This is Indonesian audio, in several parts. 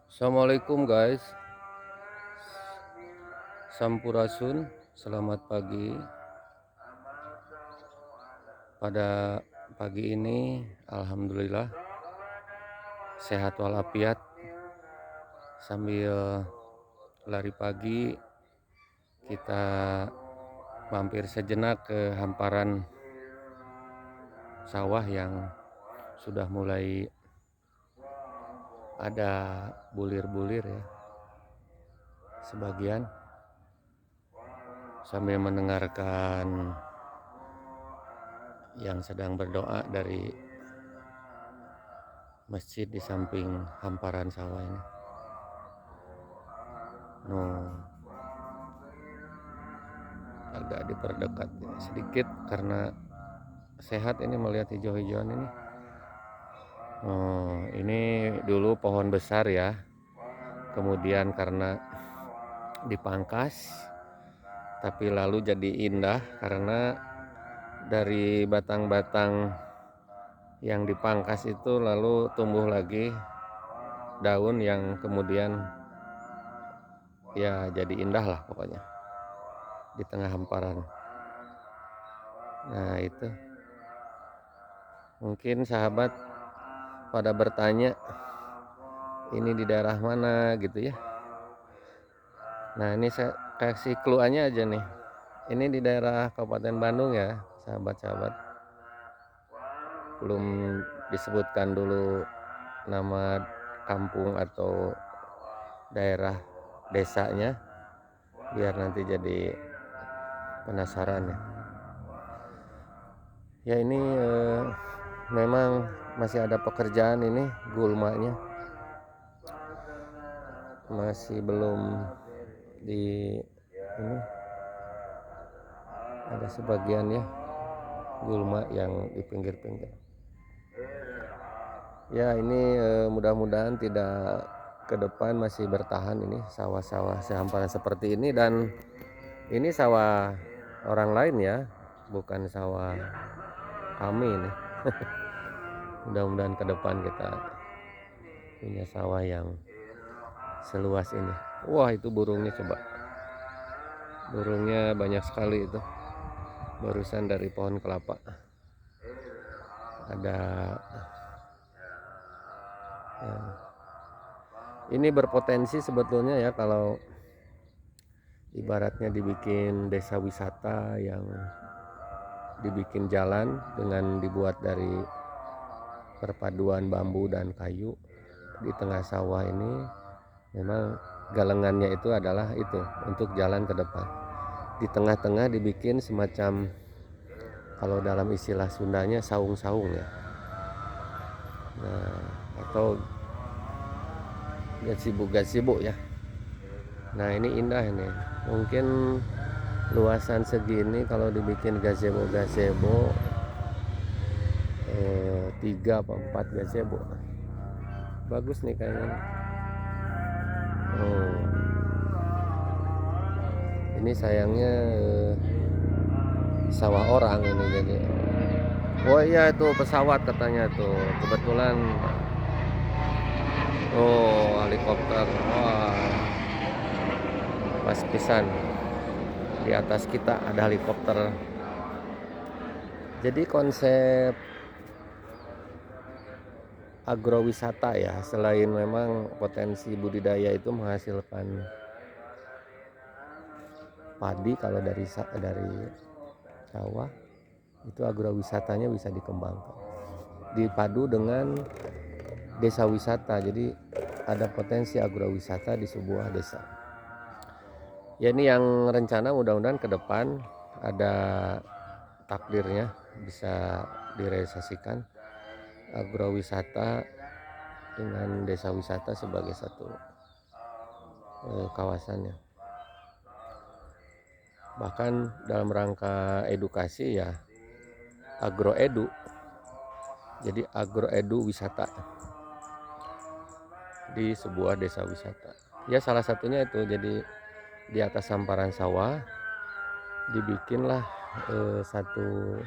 Assalamualaikum guys, Sampurasun, selamat pagi. Pada pagi ini Alhamdulillah sehat walafiat. Sambil lari pagi kita mampir sejenak ke hamparan sawah yang sudah mulai ada bulir-bulir ya, sebagian, sambil mendengarkan yang sedang berdoa dari masjid di samping hamparan sawah ini. Agak diperdekat ya, sedikit karena sehat ini melihat hijau-hijauan ini. Ini dulu pohon besar ya, kemudian karena dipangkas, tapi lalu jadi indah karena dari batang-batang yang dipangkas itu lalu tumbuh lagi daun yang kemudian ya jadi indah lah pokoknya di tengah hamparan. Nah itu mungkin sahabat pada bertanya ini di daerah mana gitu ya. Nah ini saya kasih clue-nya aja nih. Ini di daerah Kabupaten Bandung ya sahabat-sahabat. Belum disebutkan dulu nama kampung atau daerah desanya, biar nanti jadi penasaran ya. Ya ini memang masih ada pekerjaan ini, gulmanya masih belum di ini, ada sebagian ya gulma yang di pinggir-pinggir. Ya ini mudah-mudahan tidak ke depan masih bertahan ini sawah-sawah sehamparan seperti ini, dan ini sawah orang lain ya, bukan sawah kami ini. Mudah-mudahan ke depan kita punya sawah yang seluas ini. Wah itu burungnya, coba burungnya banyak sekali itu, barusan dari pohon kelapa ada ya. Ini berpotensi sebetulnya ya kalau ibaratnya dibikin desa wisata yang dibikin jalan dengan dibuat dari perpaduan bambu dan kayu di tengah sawah ini. Memang galengannya itu adalah itu untuk jalan ke depan. Di tengah-tengah dibikin semacam, kalau dalam istilah Sundanya, saung-saung ya. Nah, atau gazebo ya. Nah ini indah ini. Mungkin luasan segini kalau dibikin gazebo 3 atau 4 gazebo bagus nih kayaknya. Ini sayangnya sawah orang ini jadi. Oh iya itu pesawat katanya tuh kebetulan. Oh helikopter, wah pas pisan di atas kita ada helikopter. Jadi konsep agrowisata ya, selain memang potensi budidaya itu menghasilkan padi kalau dari sawah, itu agrowisatanya bisa dikembangkan dipadu dengan desa wisata. Jadi ada potensi agrowisata di sebuah desa. Ya ini yang rencana mudah-mudahan ke depan ada takdirnya bisa direalisasikan agrowisata dengan desa wisata sebagai satu kawasannya. Bahkan dalam rangka edukasi ya agroedu. Jadi agroedu wisata di sebuah desa wisata. Ya salah satunya itu, jadi di atas hamparan sawah dibikinlah satu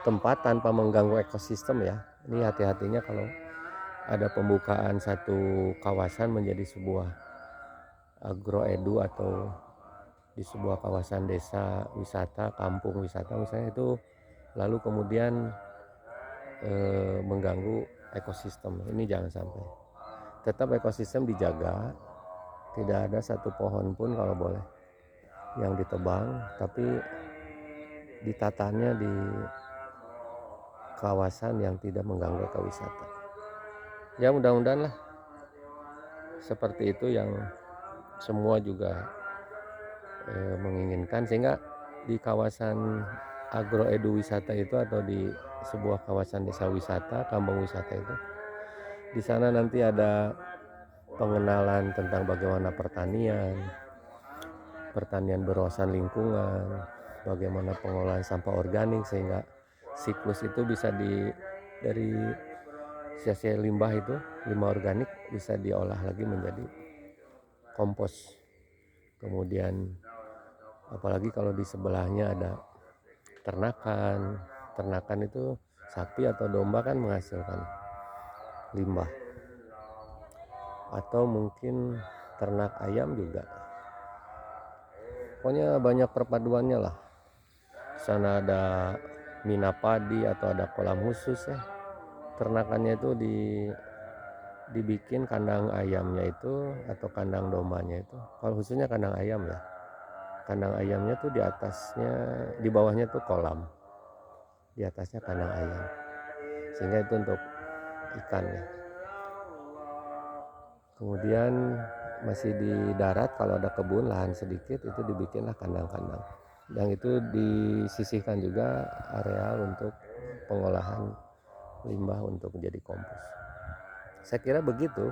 tempat tanpa mengganggu ekosistem ya. Ini hati-hatinya kalau ada pembukaan satu kawasan menjadi sebuah agroedu atau di sebuah kawasan desa wisata, kampung wisata misalnya itu, lalu kemudian mengganggu ekosistem. Ini jangan sampai. Tetap ekosistem dijaga, tidak ada satu pohon pun kalau boleh yang ditebang, tapi ditatanya di kawasan yang tidak mengganggu ekowisata. Ya mudah-mudahan lah seperti itu yang semua juga menginginkan, sehingga di kawasan agroedu wisata itu atau di sebuah kawasan desa wisata, kampung wisata itu, di sana nanti ada pengenalan tentang bagaimana pertanian berwawasan lingkungan, bagaimana pengolahan sampah organik sehingga siklus itu bisa dari sisa limbah itu, limbah organik bisa diolah lagi menjadi kompos. Kemudian apalagi kalau di sebelahnya ada ternakan itu sapi atau domba kan menghasilkan limbah, atau mungkin ternak ayam juga. Pokoknya banyak perpaduannya lah. Sana ada mina padi atau ada kolam khusus ya. Ternakannya itu dibikin kandang ayamnya itu atau kandang dombanya itu. Kalau khususnya kandang ayam ya. Kandang ayamnya tuh di atasnya, di bawahnya tuh kolam. Di atasnya kandang ayam. Sehingga itu untuk ikan ya. Kemudian masih di darat kalau ada kebun lahan sedikit itu dibikinlah kandang-kandang. Yang itu disisihkan juga area untuk pengolahan limbah untuk menjadi kompos. Saya kira begitu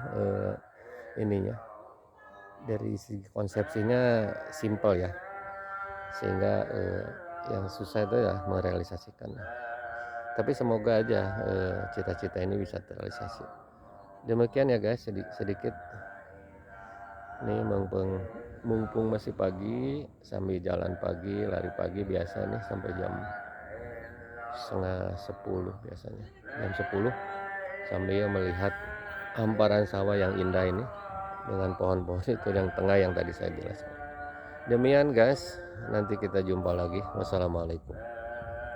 ininya. Dari segi konsepsinya simple ya. Sehingga yang susah itu ya merealisasikan. Tapi semoga aja cita-cita ini bisa terrealisasi. Demikian ya guys, sedikit nih mumpung masih pagi, sambil jalan pagi, lari pagi biasa nih sampai jam 9:30 biasanya, jam 10 sambil melihat hamparan sawah yang indah ini dengan pohon-pohon itu yang tengah yang tadi saya jelaskan. Demikian guys, nanti kita jumpa lagi. Wassalamualaikum.